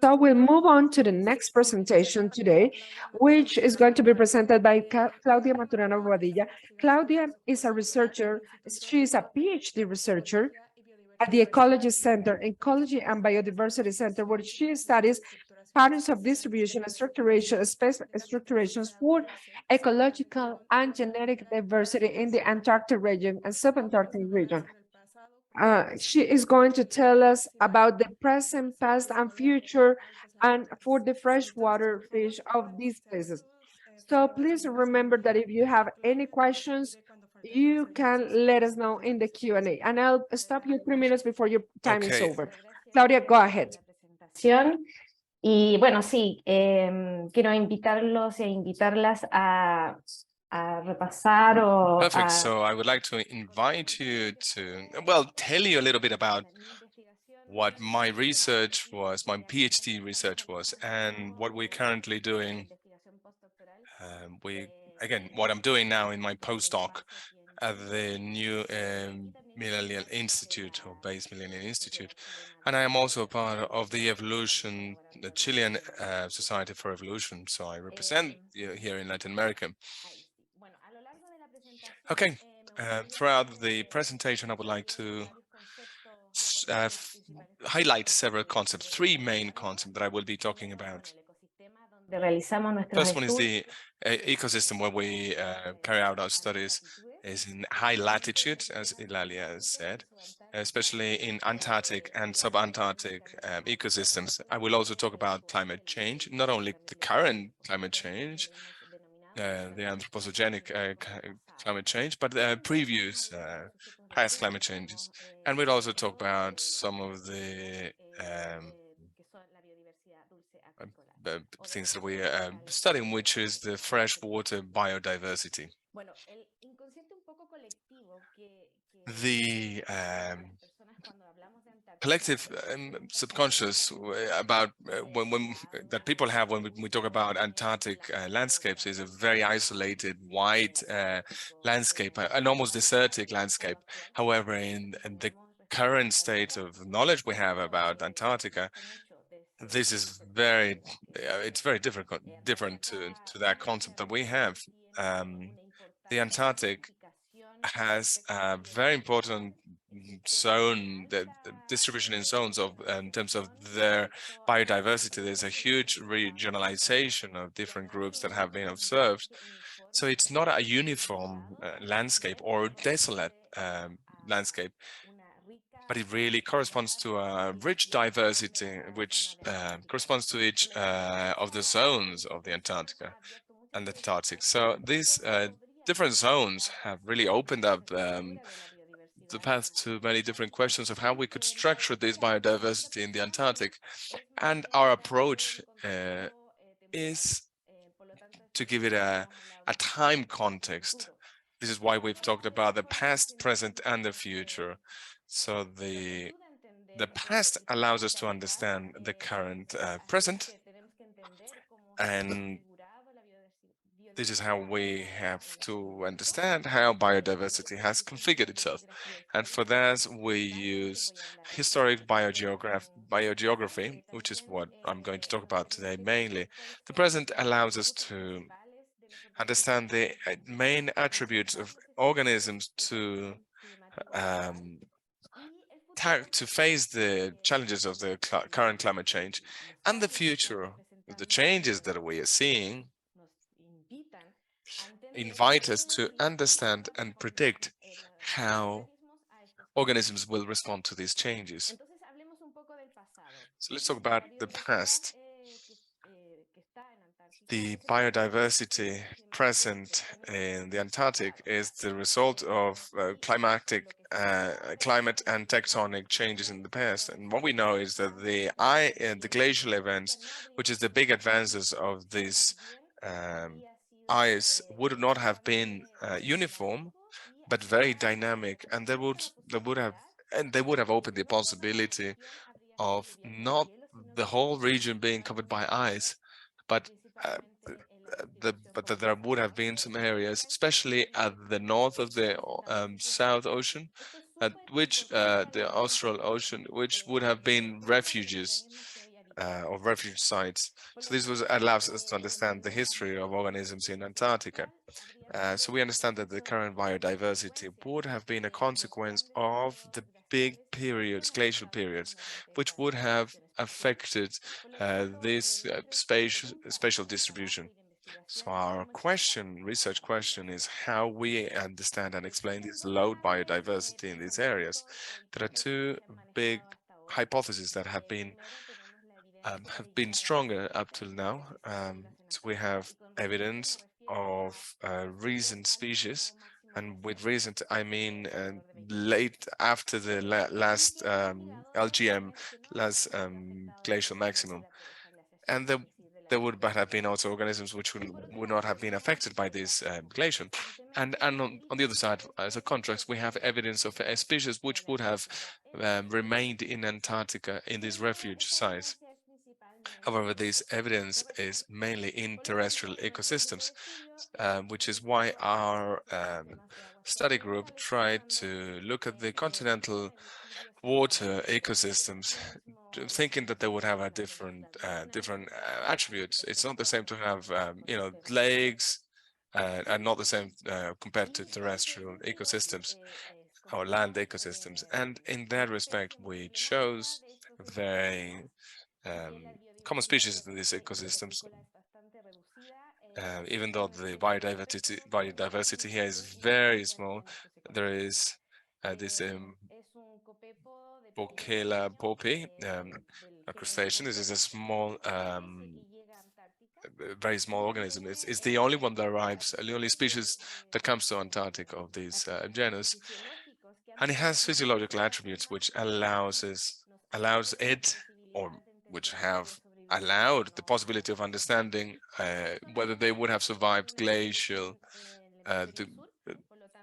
So we'll move on to the next presentation today, which is going to be presented by Claudia Maturana Bobadilla. Claudia is a researcher. She is a PhD researcher at the Ecology Center, Ecology and Biodiversity Center, where she studies patterns of distribution and structuration, space structurations for ecological and genetic diversity in the Antarctic region and sub-Antarctic region. She is going to tell us about the present, past, and future, and for the freshwater fish of these places. So please remember that if you have any questions, you can let us know in the Q&A. And I'll stop you 3 minutes before your time is over. Claudia, go ahead. Y bueno, sí, quiero invitarlos e invitarlas a repasar o Perfect. So I would like to invite you to, well, tell you a little bit about what my research was, my PhD research was, and what we're currently doing. What I'm doing now in my postdoc at the new Millennial Institute, or Base Millennial Institute. And I am also a part of the Evolution, the Chilean Society for Evolution. So I represent here in Latin America. Okay, throughout the presentation, I would like to highlight several concepts, 3 main concepts that I will be talking about. First one is the ecosystem where we carry out our studies is in high latitude, as Idalia has said, especially in Antarctic and sub-Antarctic ecosystems. I will also talk about climate change, not only the current climate change, the anthropogenic climate change, but previous past climate changes. And we'll also talk about some of the things that we are studying, which is the freshwater biodiversity. The collective subconscious about that people have when we talk about Antarctic landscapes is a very isolated, white landscape, an almost desertic landscape. However, in the current state of knowledge we have about Antarctica, this is it's very different to that concept that we have. The Antarctic has a very important zone, the distribution in zones of in terms of their biodiversity. There's a huge regionalization of different groups that have been observed. So it's not a uniform landscape or desolate landscape, but it really corresponds to a rich diversity, which corresponds to each of the zones of the Antarctica and the Antarctic. So these different zones have really opened up the path to many different questions of how we could structure this biodiversity in the Antarctic. And our approach is to give it a time context. This is why we've talked about the past, present, and the future. So the past allows us to understand the current present, and this is how we have to understand how biodiversity has configured itself. And for that, we use historic biogeography, which is what I'm going to talk about today mainly. The present allows us to understand the main attributes of organisms to face the challenges of the current climate change, and the future, the changes that we are seeing invite us to understand and predict how organisms will respond to these changes. So let's talk about the past. The biodiversity present in the Antarctic is the result of climate and tectonic changes in the past. And what we know is that the glacial events, which is the big advances of this ice, would not have been uniform, but very dynamic, and they would have opened the possibility of not the whole region being covered by ice, but that there would have been some areas, especially at the north of the South Ocean, at which the Austral Ocean, which would have been refuges or refuge sites. So this allows us to understand the history of organisms in Antarctica. So we understand that the current biodiversity would have been a consequence of the big periods, glacial periods, which would have affected this spatial distribution. So our research question is how we understand and explain this low biodiversity in these areas. There are two big hypotheses that have been stronger up till now. So we have evidence of recent species, and with recent I mean late after the last LGM, last glacial maximum, and there would have been also organisms which would not have been affected by this glacier. And on the other side, as a contrast, we have evidence of a species which would have remained in Antarctica in these refuge sites. However, this evidence is mainly in terrestrial ecosystems, which is why our study group tried to look at the continental water ecosystems, thinking that they would have a different attributes. It's not the same to have lakes, and not the same compared to terrestrial ecosystems or land ecosystems. And in that respect, we chose very common species in these ecosystems, even though the biodiversity here is very small. There is this Bocella poppy, a crustacean. This is a small, very small organism. It's the only one that arrives, the only species that comes to Antarctica of this genus, and it has physiological attributes which allows it, or which have allowed the possibility of understanding whether they would have survived glacial,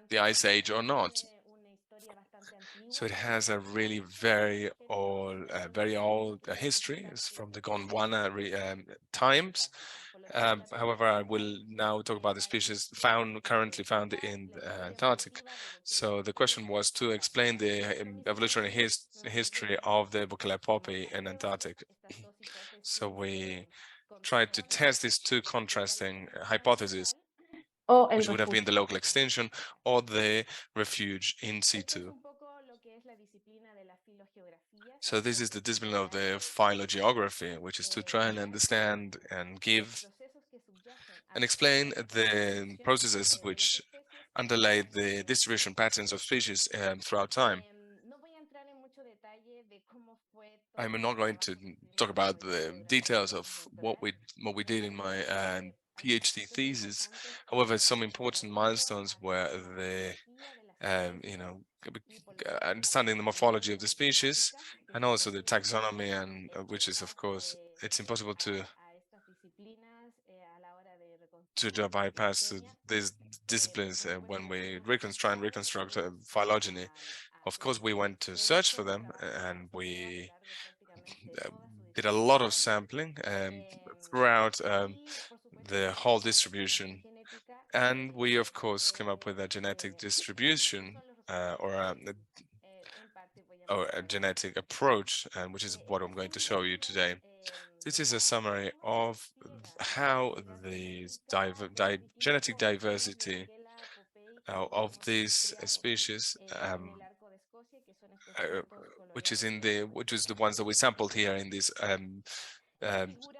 the ice age or not. So it has a really very old history. It's from the Gondwana times. However, I will now talk about the species currently found in Antarctic. So the question was to explain the evolutionary history of the Bocella poppy in Antarctic. So we tried to test these two contrasting hypotheses, which would have been the local extinction or the refuge in situ. So this is the discipline of the phylogeography, which is to try and understand and give and explain the processes which underlay the distribution patterns of species throughout time. I'm not going to talk about the details of what we did in my PhD thesis. However, some important milestones were the understanding the morphology of the species and also the taxonomy, and which is, of course, it's impossible to bypass these disciplines when we try and reconstruct phylogeny. Of course, we went to search for them, and we did a lot of sampling throughout the whole distribution. And we, of course, came up with a genetic distribution or a genetic approach, which is what I'm going to show you today. This is a summary of how the genetic diversity of these species, which is the ones that we sampled here in this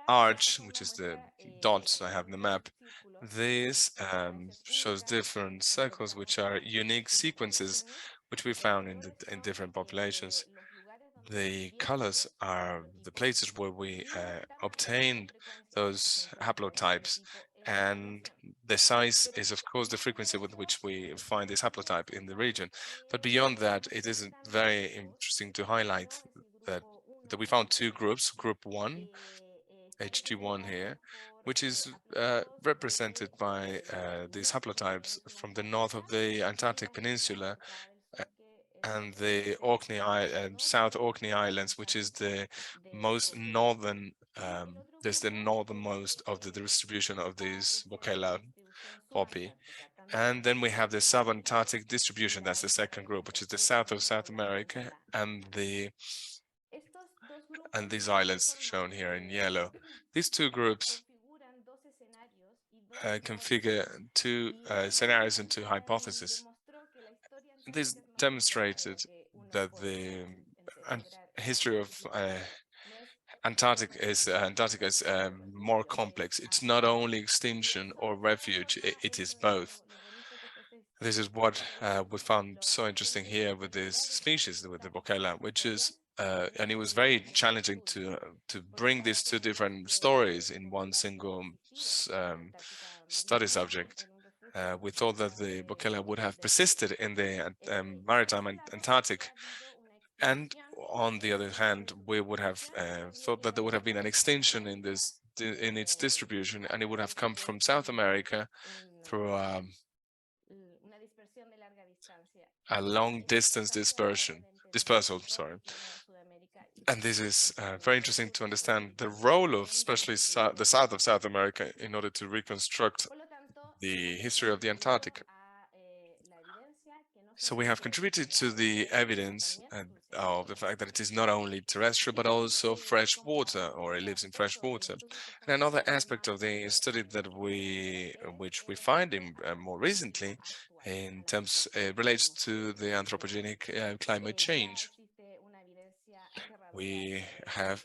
arch, which is the dots I have in the map. This shows different circles, which are unique sequences, which we found in different populations. The colors are the places where we obtained those haplotypes, and the size is, of course, the frequency with which we find this haplotype in the region. But beyond that, it is very interesting to highlight that we found two groups. Group 1, HT1 here, which is represented by these haplotypes from the north of the Antarctic Peninsula and the South Orkney Islands, which is the most northern, there's the northernmost of the distribution of this Bocella poppy. And then we have the sub-Antarctic distribution. That's the second group, which is the south of South America and these islands shown here in yellow. These two groups configure two scenarios and two hypotheses. This demonstrated that the history of Antarctica is more complex. It's not only extinction or refuge, it is both. This is what we found so interesting here with this species, with the Bokella, which is, and it was very challenging to bring these two different stories in one single study subject. We thought that the Bokella would have persisted in the maritime Antarctic, and on the other hand, we would have thought that there would have been an extinction in its distribution, and it would have come from South America through a long distance dispersal, sorry. And this is very interesting to understand the role of especially the south of South America in order to reconstruct the history of the Antarctic. So we have contributed to the evidence of the fact that it is not only terrestrial, but also fresh water, or it lives in fresh water. And another aspect of the study that which we find in more recently in terms relates to the anthropogenic climate change. We have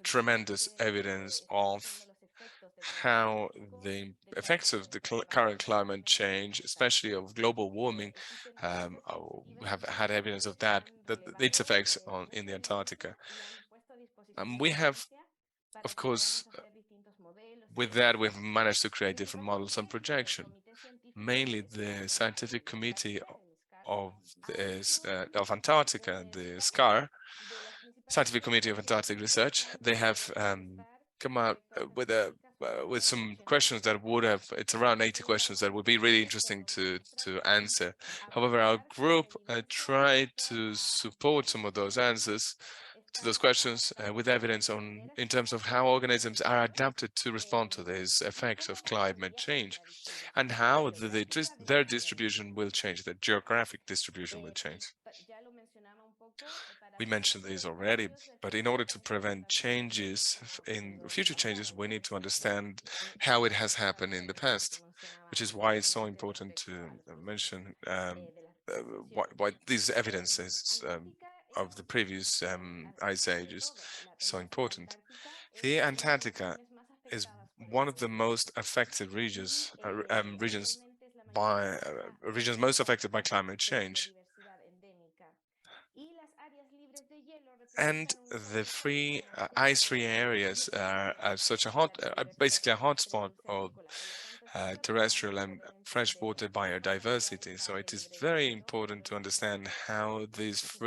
tremendous evidence of how the effects of the current climate change, especially of global warming, have had evidence of that its effects in the Antarctica. We have, of course, with that, we've managed to create different models and projection. Mainly the scientific committee of Antarctica, the SCAR, Scientific Committee of Antarctic Research, they have come out with some questions that would have, it's around 80 questions that would be really interesting to answer. However, our group tried to support some of those answers to those questions with evidence in terms of how organisms are adapted to respond to these effects of climate change and how their distribution will change, their geographic distribution will change. We mentioned these already, but in order to prevent changes in future changes, we need to understand how it has happened in the past, which is why it's so important to mention why these evidences of the previous ice ages so important. The Antarctica is one of the most affected regions regions most affected by climate change. And the ice-free areas are basically a hotspot of terrestrial and freshwater biodiversity. So it is very important to understand how this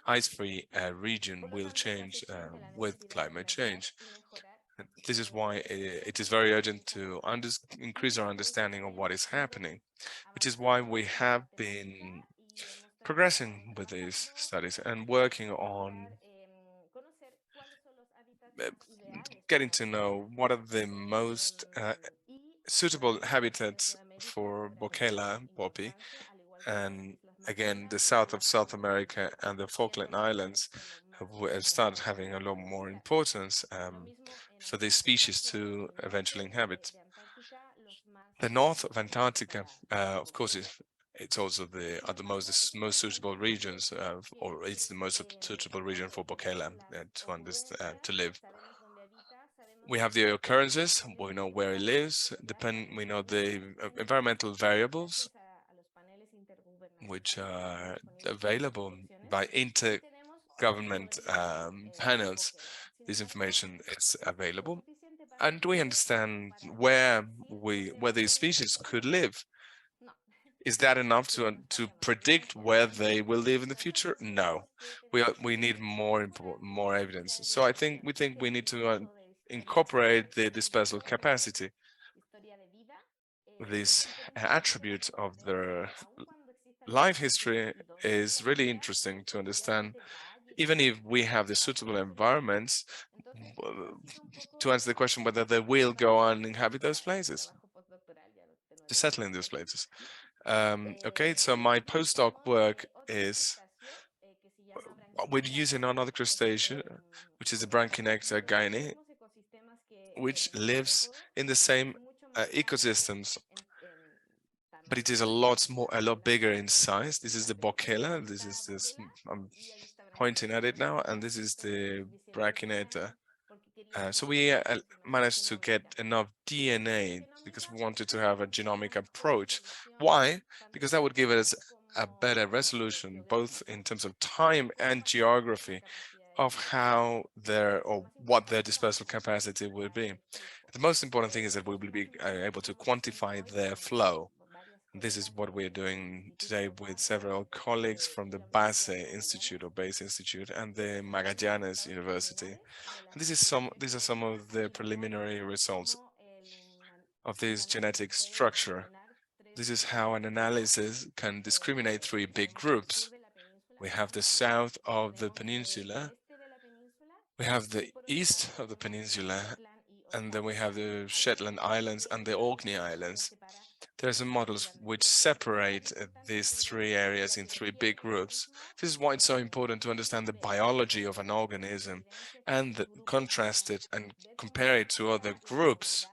ice-free region will change with climate change. And this is why it is very urgent to increase our understanding of what is happening, which is why we have been progressing with these studies and working on getting to know what are the most suitable habitats for Bokella poppy, and again the south of South America and the Falkland Islands have started having a lot more importance for these species to eventually inhabit. The north of Antarctica, of course, it's also the most suitable regions, or it's the most suitable region for Bokella to live. We have the occurrences, we know where it lives, we know the environmental variables, which are available by intergovernment panels. This information is available. And we understand where these species could live. Is that enough to predict where they will live in the future? No, we need more evidence. So we think we need to incorporate the dispersal capacity, this attribute of their life history is really interesting to understand, even if we have the suitable environments to answer the question whether they will go on and inhabit those places. to settle in these places. Okay, so my postdoc work is we're using another crustacean, which is the Branchionecta gynae, which lives in the same ecosystems, but it is a lot bigger in size. This is the Bocella. This is this. I'm pointing at it now, and this is the Brachyneata. So we managed to get enough DNA because we wanted to have a genomic approach. Why? Because that would give us a better resolution, both in terms of time and geography of how their or what their dispersal capacity will be. The most important thing is that we will be able to quantify their flow. This is what we're doing today with several colleagues from the Base Institute and the Magallanes University. And these are some of the preliminary results of this genetic structure. This is how an analysis can discriminate three big groups. We have the south of the peninsula, we have the east of the peninsula, and then we have the Shetland Islands and the Orkney Islands. There are some models which separate these three areas in three big groups. This is why it's so important to understand the biology of an organism and contrast it and compare it to other groups,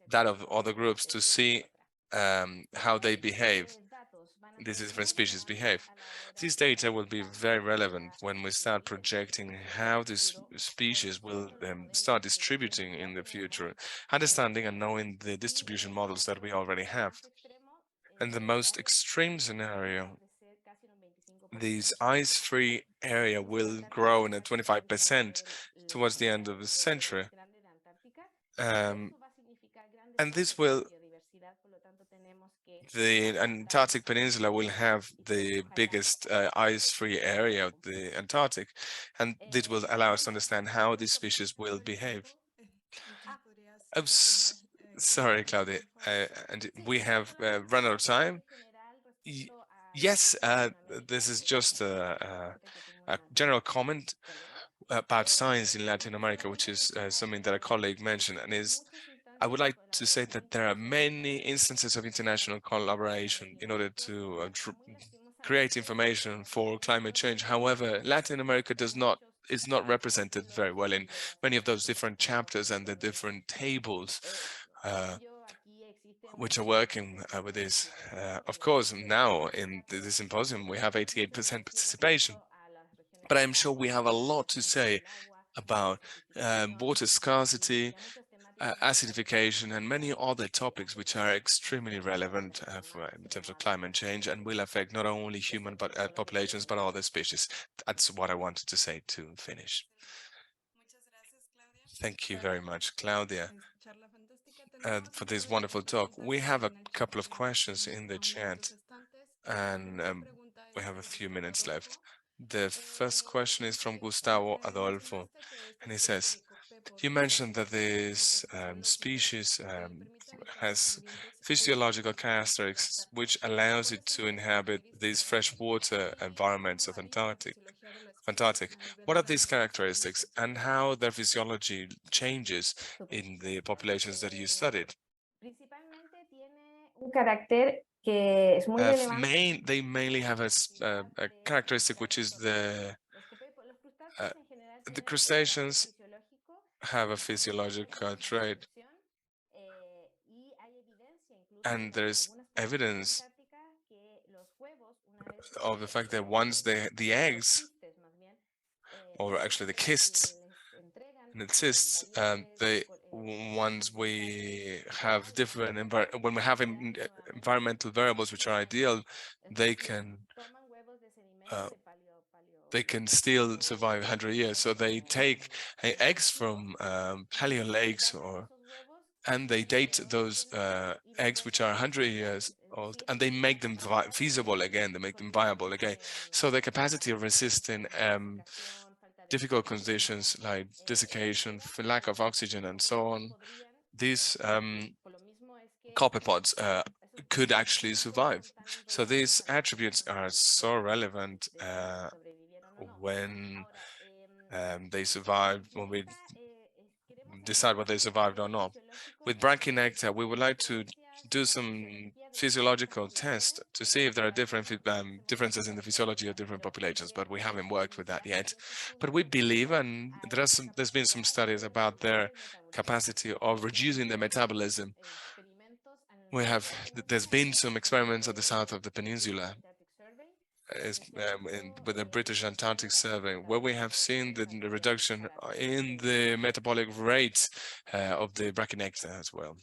that of other groups, to see how they behave. These different species behave. These data will be very relevant when we start projecting how this species will start distributing in the future, understanding and knowing the distribution models that we already have. In the most extreme scenario, this ice-free area will grow in at 25% towards the end of the century. And this will, the Antarctic Peninsula will have the biggest ice-free area of the Antarctic, and this will allow us to understand how these species will behave. I'm sorry, Claudia, and we have run out of time. Yes, this is just a general comment about science in Latin America, which is something that a colleague mentioned, and I would like to say that there are many instances of international collaboration in order to create information for climate change. However, Latin America is not represented very well in many of those different chapters and the different tables which are working with this. Of course, now in the symposium, we have 88% participation, but I'm sure we have a lot to say about water scarcity, acidification, and many other topics which are extremely relevant in terms of climate change and will affect not only human populations, but other species. That's what I wanted to say to finish. Thank you very much, Claudia, for this wonderful talk. We have a couple of questions in the chat, and we have a few minutes left. The first question is from Gustavo Adolfo, and he says, you mentioned that this species has physiological characteristics which allows it to inhabit these freshwater environments of Antarctic. What are these characteristics and how their physiology changes in the populations that you studied? They mainly have a characteristic which is the crustaceans have a physiological trait, and there's evidence of the fact that once the eggs, or actually the cysts, and the cysts, they once we have different when we have environmental variables which are ideal, they can still survive 100 years. So they take eggs from paleo lakes and they date those eggs which are 100 years old, and they make them feasible again, they make them viable again. So the capacity of resisting difficult conditions like desiccation, lack of oxygen, and so on, these copepods could actually survive. So these attributes are so relevant when they survive, when we decide whether they survived or not. With Brachyneata, we would like to do some physiological tests to see if there are differences in the physiology of different populations, but we haven't worked with that yet. But we believe, and there's been some studies about their capacity of reducing the metabolism. There's been some experiments at the south of the peninsula with the British Antarctic Survey, where we have seen the reduction in the metabolic rates of the brachynexa as well.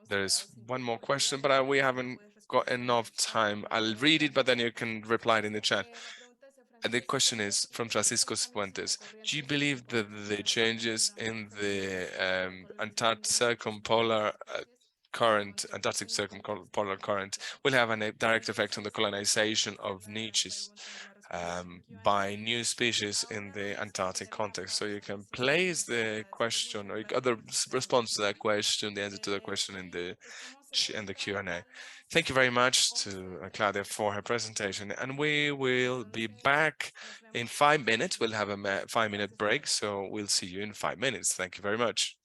There is one more question, but we haven't got enough time. I'll read it, but then you can reply it in the chat. And the question is from Francisco Fuentes. Do you believe that the changes in the Antarctic circumpolar Antarctic circumpolar current will have a direct effect on the colonization of niches by new species in the Antarctic context? So you can place the question or other response to that question, the answer to the question in the Q&A. Thank you very much to Claudia for her presentation, and we will be back in 5 minutes. We'll have a 5-minute break, so we'll see you in 5 minutes. Thank you very much.